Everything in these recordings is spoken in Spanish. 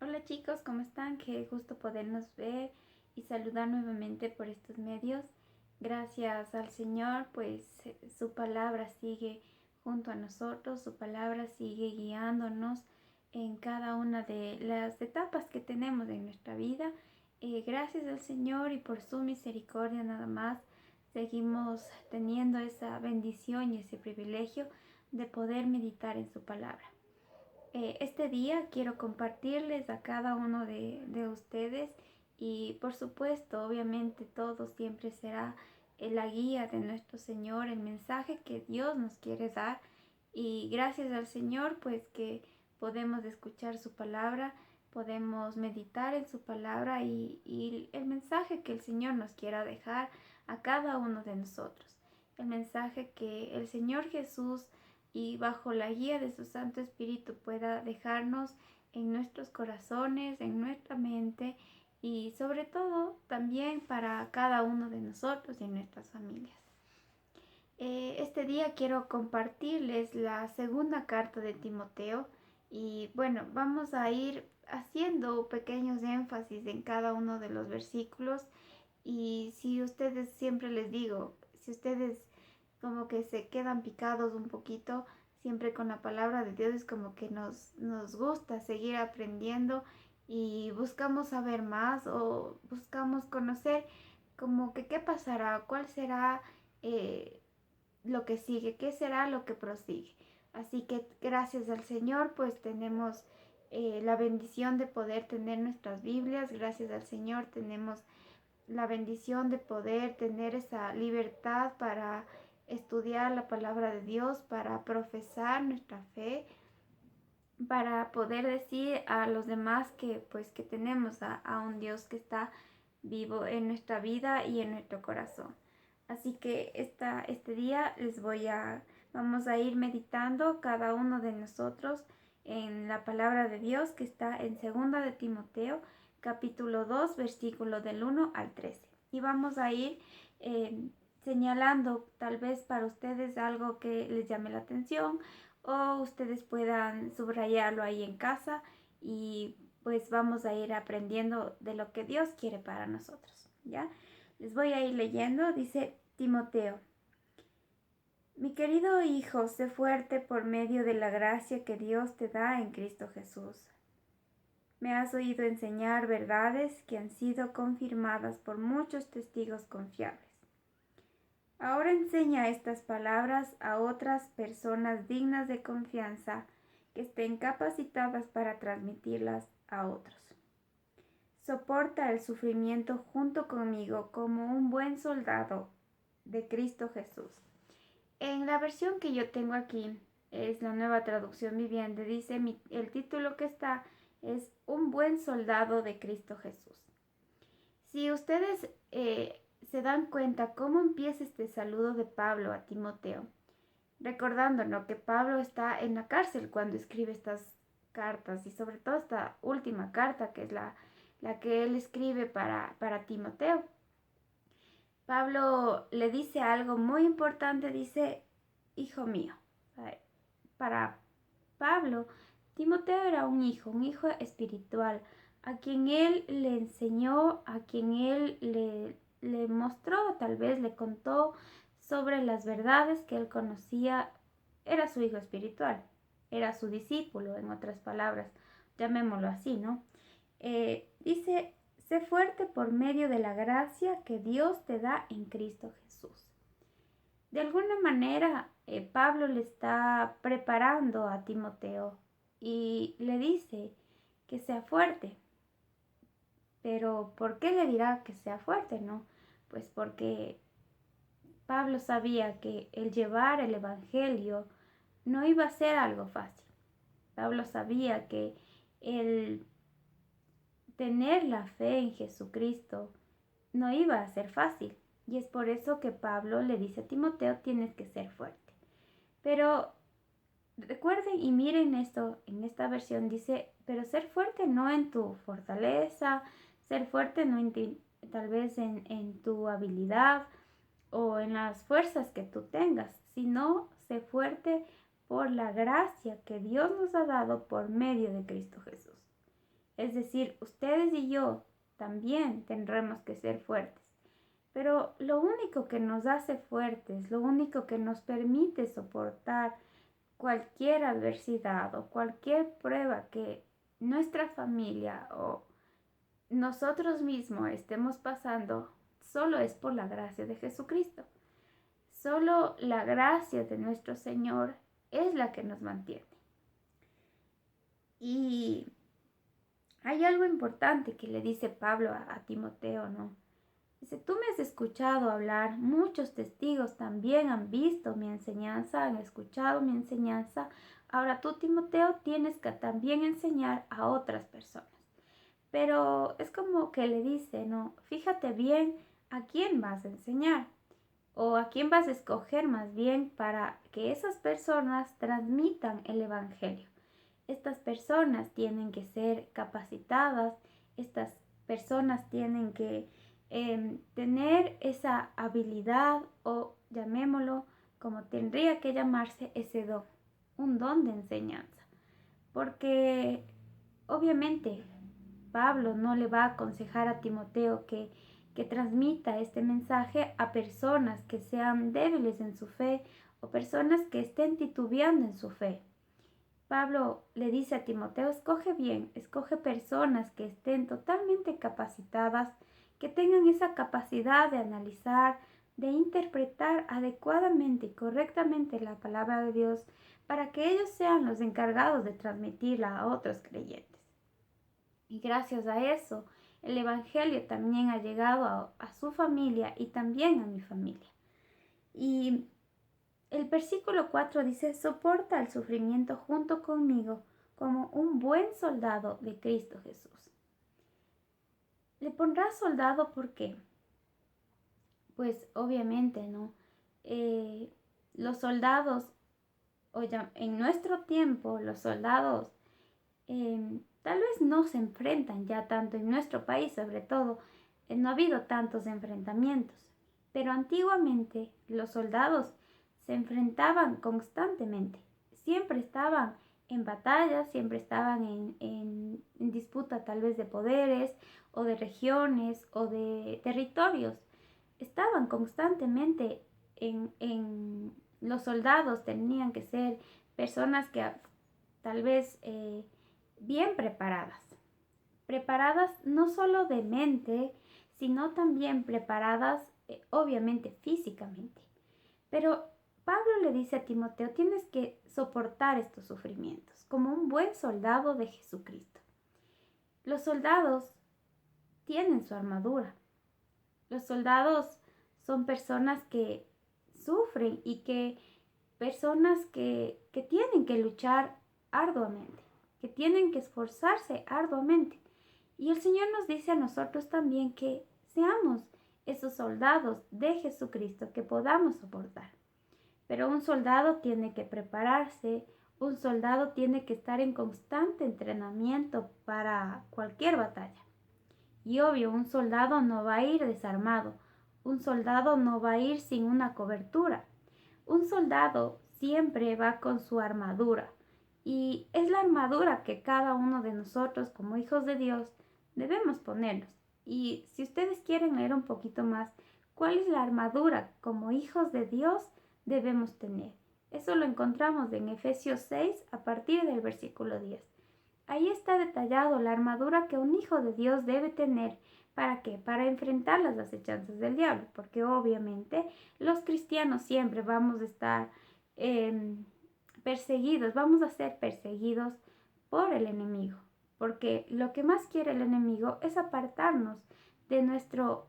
Hola chicos, ¿cómo están? Qué gusto podernos ver y saludar nuevamente por estos medios. Gracias al Señor, pues su palabra sigue junto a nosotros, su palabra sigue guiándonos en cada una de las etapas que tenemos en nuestra vida. Gracias al Señor y por su misericordia nada más seguimos teniendo esa bendición y ese privilegio de poder meditar en su palabra. Este día quiero compartirles a cada uno de ustedes y por supuesto, obviamente todo siempre será la guía de nuestro Señor, el mensaje que Dios nos quiere dar y gracias al Señor pues que podemos escuchar su palabra, podemos meditar en su palabra y el mensaje que el Señor nos quiera dejar a cada uno de nosotros. El mensaje que el Señor Jesús y bajo la guía de su Santo Espíritu pueda dejarnos en nuestros corazones, en nuestra mente y sobre todo también para cada uno de nosotros y nuestras familias. Este día quiero compartirles la segunda carta de Timoteo y bueno, vamos a ir haciendo pequeños énfasis en cada uno de los versículos y si ustedes, siempre les digo, si ustedes como que se quedan picados un poquito, siempre con la palabra de Dios es como que nos gusta seguir aprendiendo y buscamos saber más o buscamos conocer como que qué pasará, cuál será lo que sigue, qué será lo que prosigue. Así que gracias al Señor pues tenemos la bendición de poder tener nuestras Biblias, gracias al Señor tenemos la bendición de poder tener esa libertad para estudiar la palabra de Dios, para profesar nuestra fe, para poder decir a los demás que pues que tenemos a un Dios que está vivo en nuestra vida y en nuestro corazón. Así que este día vamos a ir meditando cada uno de nosotros en la palabra de Dios que está en 2 de Timoteo, capítulo 2, versículo del 1 al 13. Y vamos a ir señalando tal vez para ustedes algo que les llame la atención o ustedes puedan subrayarlo ahí en casa y pues vamos a ir aprendiendo de lo que Dios quiere para nosotros, ¿ya? Les voy a ir leyendo, dice Timoteo. Mi querido hijo, sé fuerte por medio de la gracia que Dios te da en Cristo Jesús. Me has oído enseñar verdades que han sido confirmadas por muchos testigos confiables. Ahora enseña estas palabras a otras personas dignas de confianza que estén capacitadas para transmitirlas a otros. Soporta el sufrimiento junto conmigo como un buen soldado de Cristo Jesús. En la versión que yo tengo aquí, es la Nueva Traducción Viviente, dice el título que está es Un buen soldado de Cristo Jesús. Si ustedes se dan cuenta cómo empieza este saludo de Pablo a Timoteo, recordándonos que Pablo está en la cárcel cuando escribe estas cartas y sobre todo esta última carta que es la que él escribe para Timoteo. Pablo le dice algo muy importante, dice, hijo mío. Para Pablo, Timoteo era un hijo espiritual, a quien él le enseñó, a quien él le mostró, tal vez le contó sobre las verdades que él conocía. Era su hijo espiritual, era su discípulo, en otras palabras, llamémoslo así, ¿no? Dice, sé fuerte por medio de la gracia que Dios te da en Cristo Jesús. De alguna manera, Pablo le está preparando a Timoteo y le dice que sea fuerte. Pero ¿por qué le dirá que sea fuerte, no? Pues porque Pablo sabía que el llevar el evangelio no iba a ser algo fácil. Pablo sabía que el tener la fe en Jesucristo no iba a ser fácil. Y es por eso que Pablo le dice a Timoteo, tienes que ser fuerte. Pero recuerden y miren esto, en esta versión dice, pero ser fuerte no en tu fortaleza, ser fuerte no en tal vez en tu habilidad o en las fuerzas que tú tengas, sino sé fuerte por la gracia que Dios nos ha dado por medio de Cristo Jesús. Es decir, ustedes y yo también tendremos que ser fuertes. Pero lo único que nos hace fuertes, lo único que nos permite soportar cualquier adversidad o cualquier prueba que nuestra familia o nosotros mismos estemos pasando, solo es por la gracia de Jesucristo. Solo la gracia de nuestro Señor es la que nos mantiene. Y hay algo importante que le dice Pablo a Timoteo, ¿no? Dice, tú me has escuchado hablar, muchos testigos también han visto mi enseñanza, han escuchado mi enseñanza. Ahora tú, Timoteo, tienes que también enseñar a otras personas. Pero es como que le dice, no, fíjate bien a quién vas a enseñar o a quién vas a escoger más bien para que esas personas transmitan el evangelio. Estas personas tienen que ser capacitadas, estas personas tienen que tener esa habilidad o llamémoslo como tendría que llamarse ese don, un don de enseñanza. Porque obviamente Pablo no le va a aconsejar a Timoteo que transmita este mensaje a personas que sean débiles en su fe o personas que estén titubeando en su fe. Pablo le dice a Timoteo, escoge bien, escoge personas que estén totalmente capacitadas, que tengan esa capacidad de analizar, de interpretar adecuadamente y correctamente la palabra de Dios para que ellos sean los encargados de transmitirla a otros creyentes. Y gracias a eso, el Evangelio también ha llegado a su familia y también a mi familia. Y el versículo 4 dice, soporta el sufrimiento junto conmigo como un buen soldado de Cristo Jesús. Le pondrá soldado, ¿por qué? Pues obviamente, ¿no? Los soldados, en nuestro tiempo, los soldados tal vez no se enfrentan ya tanto en nuestro país, sobre todo, no ha habido tantos enfrentamientos, pero antiguamente los soldados se enfrentaban constantemente, siempre estaban en batallas, siempre estaban en disputa tal vez de poderes o de regiones o de territorios, estaban constantemente los soldados tenían que ser personas que tal vez bien preparadas no solo de mente, sino también preparadas obviamente físicamente. Pero Pablo le dice a Timoteo, tienes que soportar estos sufrimientos como un buen soldado de Jesucristo. Los soldados tienen su armadura. Los soldados son personas que sufren y personas que tienen que luchar arduamente, que tienen que esforzarse arduamente. Y el Señor nos dice a nosotros también que seamos esos soldados de Jesucristo que podamos soportar. Pero un soldado tiene que prepararse, un soldado tiene que estar en constante entrenamiento para cualquier batalla. Y obvio, un soldado no va a ir desarmado, un soldado no va a ir sin una cobertura. Un soldado siempre va con su armadura y es la armadura que cada uno de nosotros como hijos de Dios debemos ponernos. Y si ustedes quieren leer un poquito más, ¿cuál es la armadura como hijos de Dios debemos tener? Eso lo encontramos en Efesios 6 a partir del versículo 10. Ahí está detallado la armadura que un hijo de Dios debe tener. ¿Para qué? Para enfrentar las acechanzas del diablo, porque obviamente los cristianos siempre vamos a estar perseguidos, vamos a ser perseguidos por el enemigo, porque lo que más quiere el enemigo es apartarnos de nuestro,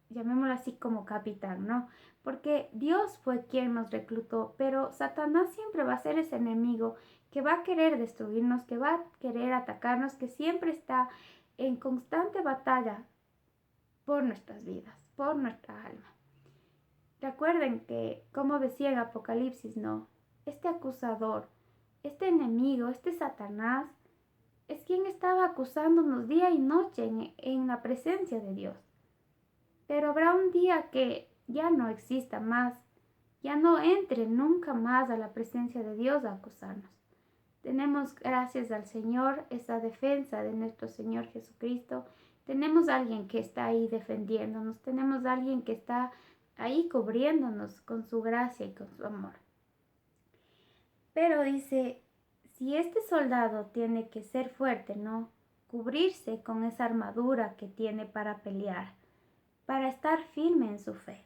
llamémoslo así como capitán, ¿no? Porque Dios fue quien nos reclutó, pero Satanás siempre va a ser ese enemigo que va a querer destruirnos, que va a querer atacarnos, que siempre está en constante batalla por nuestras vidas, por nuestra alma. Recuerden que, como decía en Apocalipsis, no, este acusador, este enemigo, este Satanás, es quien estaba acusándonos día y noche en la presencia de Dios. Pero habrá un día que ya no exista más, ya no entre nunca más a la presencia de Dios a acusarnos. Tenemos, gracias al Señor, esa defensa de nuestro Señor Jesucristo. Tenemos alguien que está ahí defendiéndonos. Tenemos alguien que está ahí cubriéndonos con su gracia y con su amor. Pero dice, si este soldado tiene que ser fuerte, ¿no? Cubrirse con esa armadura que tiene para pelear, para estar firme en su fe.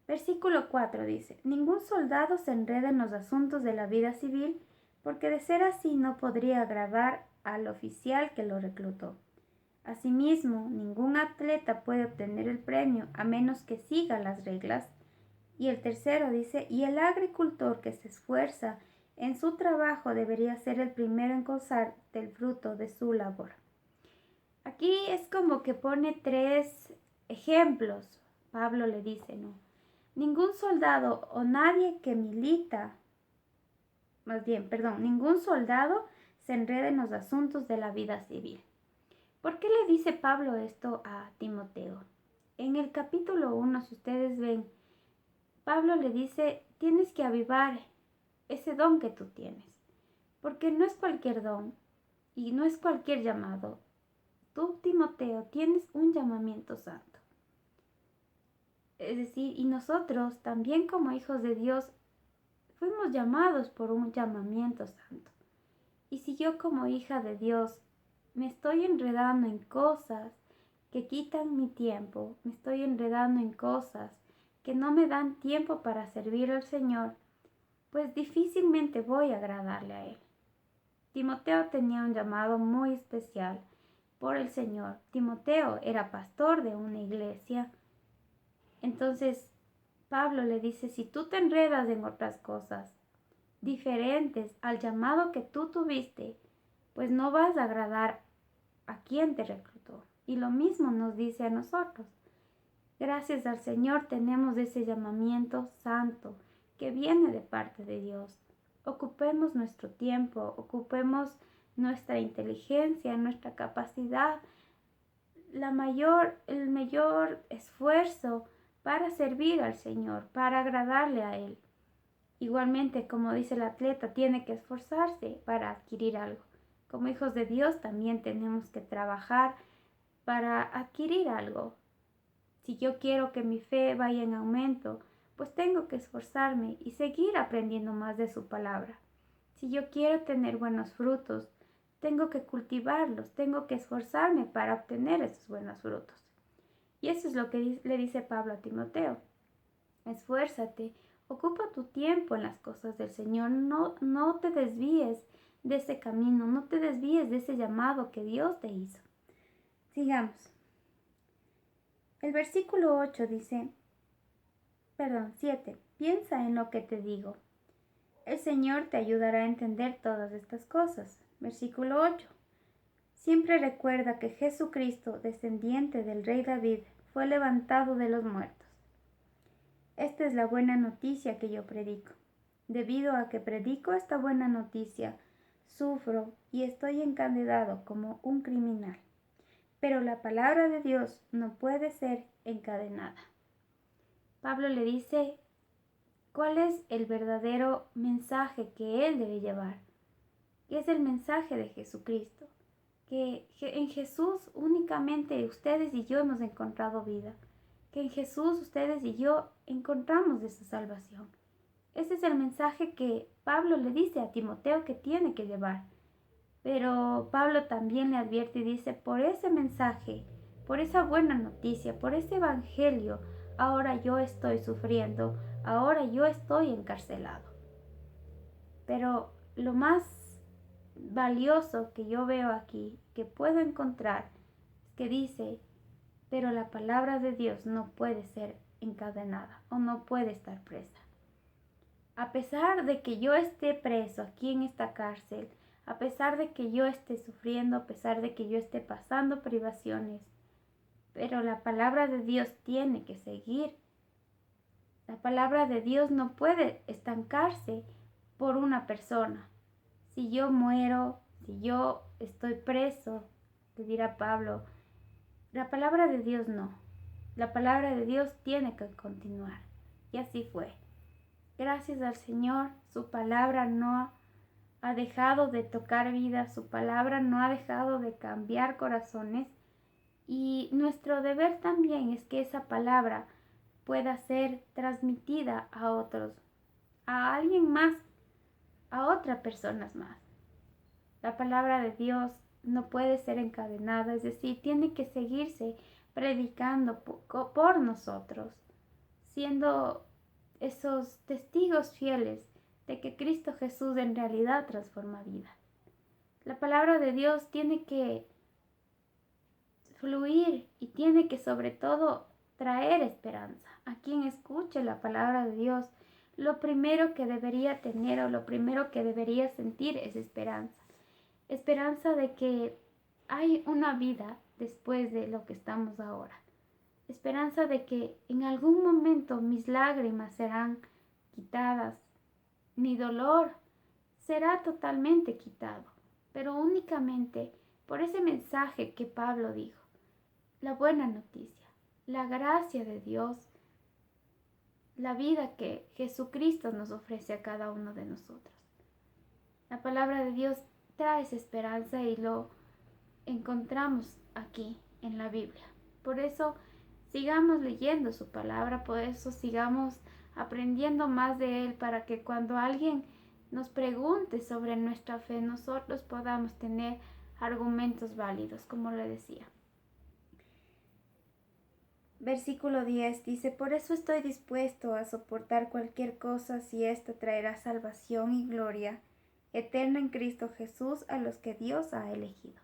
Versículo 4 dice, ningún soldado se enreda en los asuntos de la vida civil, porque de ser así no podría agradar al oficial que lo reclutó. Asimismo, ningún atleta puede obtener el premio a menos que siga las reglas. Y el tercero dice, y el agricultor que se esfuerza en su trabajo debería ser el primero en gozar del fruto de su labor. Aquí es como que pone 3 ejemplos. Pablo le dice, ¿no? Ningún soldado o nadie que milita, ningún soldado se enreda en los asuntos de la vida civil. ¿Por qué le dice Pablo esto a Timoteo? En el capítulo 1, si ustedes ven, Pablo le dice, tienes que avivar ese don que tú tienes, porque no es cualquier don y no es cualquier llamado. Tú, Timoteo, tienes un llamamiento santo. Es decir, y nosotros también como hijos de Dios fuimos llamados por un llamamiento santo. Y si yo como hija de Dios me estoy enredando en cosas que quitan mi tiempo, me estoy enredando en cosas que no me dan tiempo para servir al Señor, pues difícilmente voy a agradarle a Él. Timoteo tenía un llamado muy especial por el Señor. Timoteo era pastor de una iglesia. Entonces Pablo le dice, si tú te enredas en otras cosas diferentes al llamado que tú tuviste, pues no vas a agradar a quien te reclutó. Y lo mismo nos dice a nosotros. Gracias al Señor tenemos ese llamamiento santo que viene de parte de Dios. Ocupemos nuestro tiempo, ocupemos nuestra inteligencia, nuestra capacidad, el mayor esfuerzo para servir al Señor, para agradarle a Él. Igualmente, como dice el atleta, tiene que esforzarse para adquirir algo. Como hijos de Dios también tenemos que trabajar para adquirir algo. Si yo quiero que mi fe vaya en aumento, pues tengo que esforzarme y seguir aprendiendo más de su palabra. Si yo quiero tener buenos frutos, tengo que cultivarlos, tengo que esforzarme para obtener esos buenos frutos. Y eso es lo que le dice Pablo a Timoteo. Esfuérzate, ocupa tu tiempo en las cosas del Señor, no te desvíes de ese camino, no te desvíes de ese llamado que Dios te hizo. Sigamos. El versículo 8 dice, 7, piensa en lo que te digo. El Señor te ayudará a entender todas estas cosas. Versículo 8. Siempre recuerda que Jesucristo, descendiente del rey David, fue levantado de los muertos. Esta es la buena noticia que yo predico. Debido a que predico esta buena noticia, sufro y estoy encadenado como un criminal. Pero la palabra de Dios no puede ser encadenada. Pablo le dice cuál es el verdadero mensaje que él debe llevar. Y es el mensaje de Jesucristo. Que en Jesús únicamente ustedes y yo hemos encontrado vida. Que en Jesús ustedes y yo encontramos esa salvación. Ese es el mensaje que Pablo le dice a Timoteo que tiene que llevar. Pero Pablo también le advierte y dice, por ese mensaje, por esa buena noticia, por ese evangelio, ahora yo estoy sufriendo, ahora yo estoy encarcelado. Pero lo más valioso que yo veo aquí, que puedo encontrar, es que dice, pero la palabra de Dios no puede ser encadenada o no puede estar presa. A pesar de que yo esté preso aquí en esta cárcel, a pesar de que yo esté sufriendo, a pesar de que yo esté pasando privaciones, pero la palabra de Dios tiene que seguir. La palabra de Dios no puede estancarse por una persona. Si yo muero, si yo estoy preso, te dirá Pablo, la palabra de Dios no. La palabra de Dios tiene que continuar. Y así fue. Gracias al Señor, su palabra no ha dejado de tocar vidas, su palabra no ha dejado de cambiar corazones, y nuestro deber también es que esa palabra pueda ser transmitida a otros, a alguien más, a otras personas más. La palabra de Dios no puede ser encadenada, es decir, tiene que seguirse predicando por nosotros, siendo esos testigos fieles de que Cristo Jesús en realidad transforma vidas. La palabra de Dios tiene que fluir y tiene que sobre todo traer esperanza. A quien escuche la palabra de Dios, lo primero que debería tener o lo primero que debería sentir es esperanza. Esperanza de que hay una vida después de lo que estamos ahora. Esperanza de que en algún momento mis lágrimas serán quitadas, mi dolor será totalmente quitado, pero únicamente por ese mensaje que Pablo dijo, la buena noticia, la gracia de Dios, la vida que Jesucristo nos ofrece a cada uno de nosotros. La palabra de Dios trae esa esperanza y lo encontramos aquí en la Biblia. Por eso sigamos leyendo su palabra, por eso sigamos aprendiendo más de Él, para que cuando alguien nos pregunte sobre nuestra fe, nosotros podamos tener argumentos válidos, como le decía. Versículo 10 dice, por eso estoy dispuesto a soportar cualquier cosa si ésta traerá salvación y gloria eterna en Cristo Jesús a los que Dios ha elegido.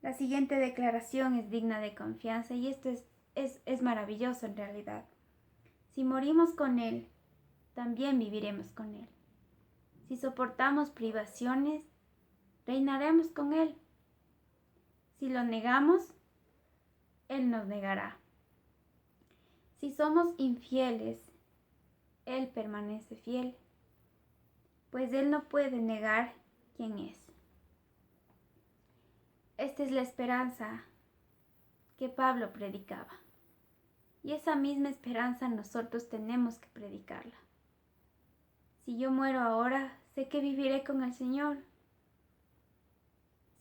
La siguiente declaración es digna de confianza y esto es maravilloso en realidad. Si morimos con Él, también viviremos con Él. Si soportamos privaciones, reinaremos con Él. Si lo negamos, Él nos negará. Si somos infieles, Él permanece fiel, pues Él no puede negar quién es. Esta es la esperanza que Pablo predicaba. Y esa misma esperanza nosotros tenemos que predicarla. Si yo muero ahora, sé que viviré con el Señor.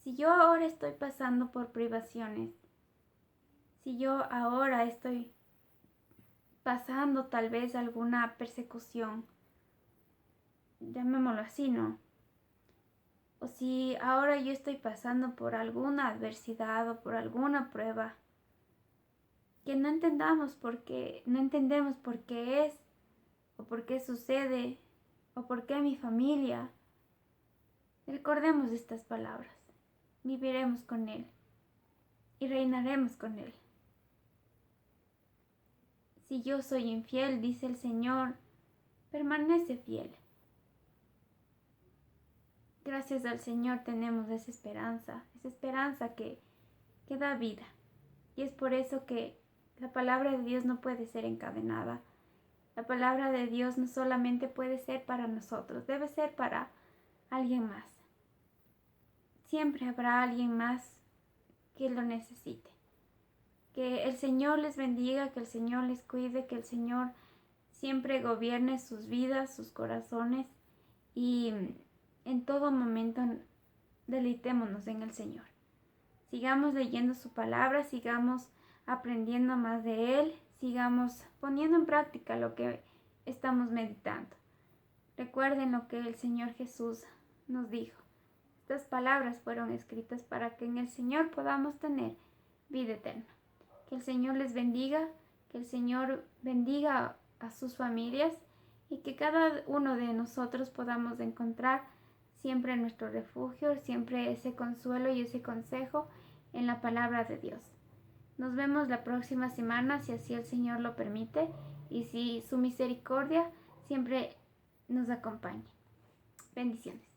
Si yo ahora estoy pasando por privaciones, si yo ahora estoy pasando tal vez alguna persecución, llamémoslo así, ¿no? O si ahora yo estoy pasando por alguna adversidad o por alguna prueba que no entendemos por qué es, o por qué sucede, o por qué mi familia, recordemos estas palabras. Viviremos con Él y reinaremos con Él. Si yo soy infiel, dice el Señor, permanece fiel. Gracias al Señor tenemos esa esperanza que da vida. Y es por eso que la palabra de Dios no puede ser encadenada. La palabra de Dios no solamente puede ser para nosotros, debe ser para alguien más. Siempre habrá alguien más que lo necesite. Que el Señor les bendiga, que el Señor les cuide, que el Señor siempre gobierne sus vidas, sus corazones, y en todo momento deleitémonos en el Señor. Sigamos leyendo su palabra, sigamos aprendiendo más de Él, sigamos poniendo en práctica lo que estamos meditando. Recuerden lo que el Señor Jesús nos dijo. Estas palabras fueron escritas para que en el Señor podamos tener vida eterna. Que el Señor les bendiga, que el Señor bendiga a sus familias y que cada uno de nosotros podamos encontrar siempre nuestro refugio, siempre ese consuelo y ese consejo en la palabra de Dios. Nos vemos la próxima semana, si así el Señor lo permite, y si su misericordia siempre nos acompañe. Bendiciones.